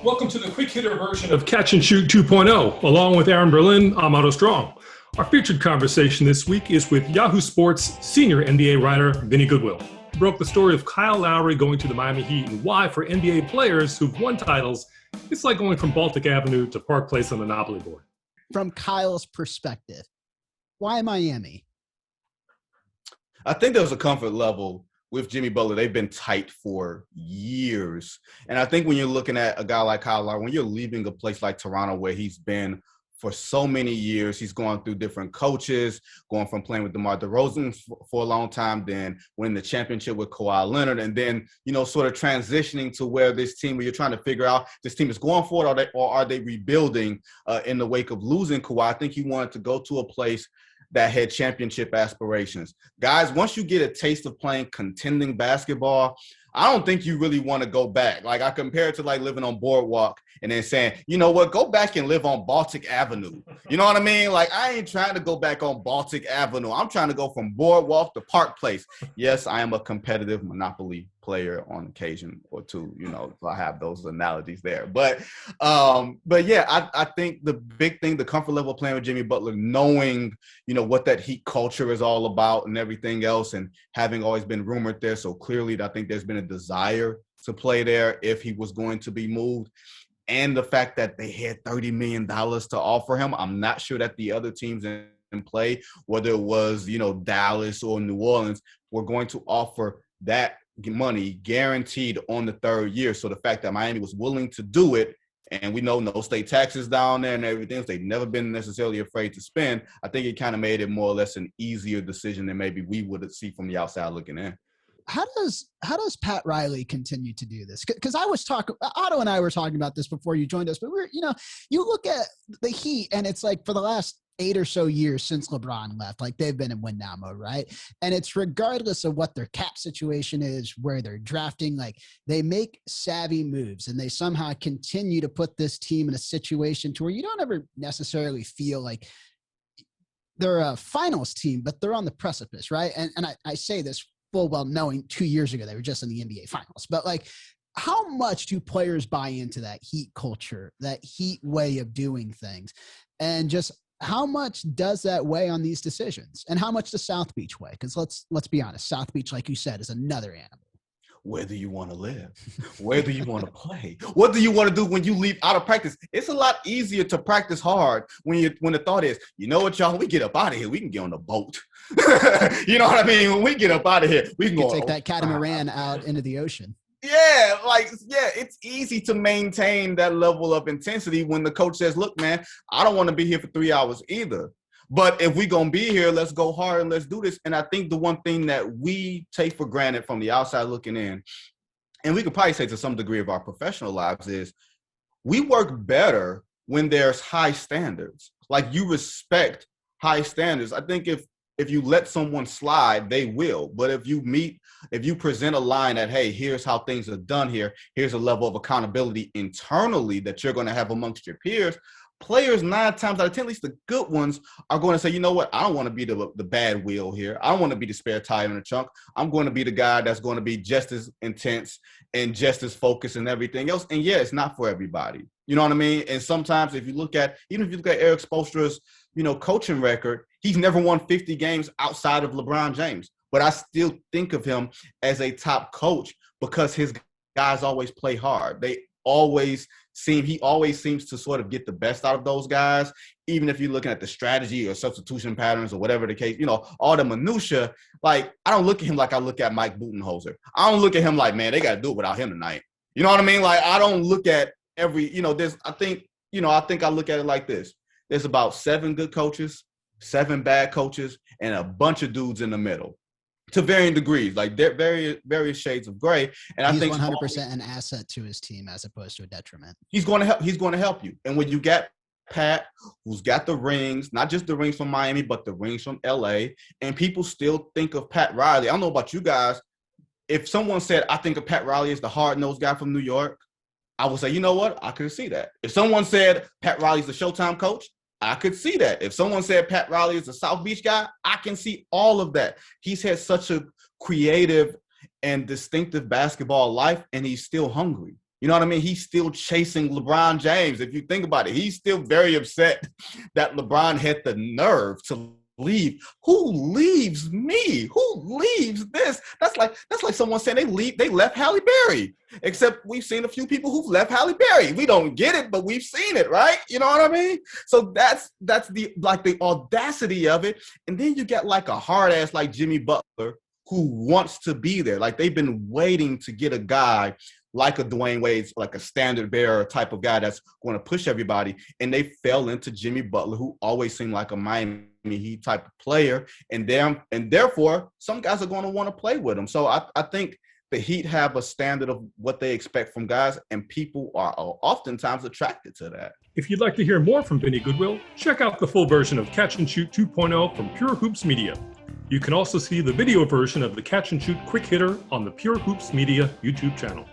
Welcome to the quick hitter version of Catch and Shoot 2.0. Along with Aaron Berlin, I'm Otto Strong. Our featured conversation this week is with Yahoo Sports senior NBA writer Vinny Goodwill, who broke the story of Kyle Lowry going to the Miami Heat and why, for NBA players who've won titles, it's like going from Baltic Avenue to Park Place on the Monopoly board. From Kyle's perspective, why Miami? I think there's a comfort level with Jimmy Butler. They've been tight for years. And I think when you're looking at a guy like Kyle Lowry, when you're leaving a place like Toronto where he's been for so many years, he's gone through different coaches, going from playing with DeMar DeRozan for a long time, then winning the championship with Kawhi Leonard, and then, sort of transitioning to where this team, where you're trying to figure out this team is going for it or are they rebuilding in the wake of losing Kawhi. I think he wanted to go to a place that had championship aspirations. Guys, once you get a taste of playing contending basketball, I don't think you really want to go back. Like, I compare it to like living on Boardwalk and then saying, you know what, go back and live on Baltic Avenue. You know what I mean? Like, I ain't trying to go back on Baltic Avenue. I'm trying to go from Boardwalk to Park Place. Yes, I am a competitive Monopoly player on occasion or two, so I have those analogies there. But yeah, I think the big thing, the comfort level of playing with Jimmy Butler, knowing, what that Heat culture is all about and everything else, and having always been rumored there. So clearly, I think there's been a desire to play there if he was going to be moved. And the fact that they had $30 million to offer him, I'm not sure that the other teams in play, whether it was, Dallas or New Orleans, were going to offer that money guaranteed on the third year. So the fact that Miami was willing to do it, and we know no state taxes down there and everything, so they've never been necessarily afraid to spend, I think it kind of made it more or less an easier decision than maybe we would see from the outside looking in. How does Pat Riley continue to do this? Because Otto and I were talking about this before you joined us, but you look at the Heat and it's like for the last 8 or so years since LeBron left, like they've been in win now mode, right? And it's regardless of what their cap situation is, where they're drafting, like they make savvy moves and they somehow continue to put this team in a situation to where you don't ever necessarily feel like they're a finals team, but they're on the precipice, right? And I say this full well knowing 2 years ago they were just in the NBA finals, but like how much do players buy into that Heat culture, that Heat way of doing things, and just how much does that weigh on these decisions, and how much does South Beach weigh? Because let's be honest, South Beach, like you said, is another animal. Where do you want to live? Where do you want to play? What do you want to do when you leave out of practice? It's a lot easier to practice hard when the thought is, you know what, y'all, when we get up out of here, we can get on a boat. You know what I mean? When we get up out of here, we can go take that catamaran out into the ocean. Yeah, it's easy to maintain that level of intensity when the coach says, look, man, I don't want to be here for 3 hours either. But if we're going to be here, let's go hard and let's do this. And I think the one thing that we take for granted from the outside looking in, and we could probably say to some degree of our professional lives, is we work better when there's high standards. Like, you respect high standards. I think if you let someone slide, they will. But if you present a line that, hey, here's how things are done here, here's a level of accountability internally that you're going to have amongst your peers, players 9 times out of 10, at least the good ones, are going to say, you know what, I don't want to be the bad wheel here. I don't want to be the spare tire in the trunk. I'm going to be the guy that's going to be just as intense and just as focused and everything else. And yeah, it's not for everybody. You know what I mean? And sometimes even if you look at Eric Spoelstra's, coaching record, he's never won 50 games outside of LeBron James. But I still think of him as a top coach because his guys always play hard. He always seems to sort of get the best out of those guys, even if you're looking at the strategy or substitution patterns or whatever the case, all the minutia. Like, I don't look at him like I look at Mike Budenholzer. I don't look at him like, man, they got to do it without him tonight. You know what I mean? Like, I don't look at I think I look at it like this. There's about 7 good coaches, 7 bad coaches, and a bunch of dudes in the middle, to varying degrees, like they're various shades of gray. And he's I think 100% an asset to his team as opposed to a detriment. He's going to help you. And when you get Pat, who's got the rings, not just the rings from Miami, but the rings from LA, and people still think of Pat Riley. I don't know about you guys. If someone said, I think of Pat Riley as the hard-nosed guy from New York, I would say, you know what? I could see that. If someone said Pat Riley's the Showtime coach, I could see that. If someone said Pat Riley is a South Beach guy, I can see all of that. He's had such a creative and distinctive basketball life, and he's still hungry. You know what I mean? He's still chasing LeBron James. If you think about it, he's still very upset that LeBron had the nerve to leave. Who leaves me? Who leaves this? That's like someone saying they left Halle Berry. Except we've seen a few people who've left Halle Berry. We don't get it, but we've seen it, right? You know what I mean? So that's the audacity of it. And then you get like a hard ass like Jimmy Butler who wants to be there. Like they've been waiting to get a guy like a Dwayne Wade, like a standard bearer type of guy that's going to push everybody. And they fell into Jimmy Butler, who always seemed like a Miami Heat type of player. And therefore, some guys are going to want to play with him. So I think the Heat have a standard of what they expect from guys, and people are oftentimes attracted to that. If you'd like to hear more from Vinny Goodwill, check out the full version of Catch and Shoot 2.0 from Pure Hoops Media. You can also see the video version of the Catch and Shoot Quick Hitter on the Pure Hoops Media YouTube channel.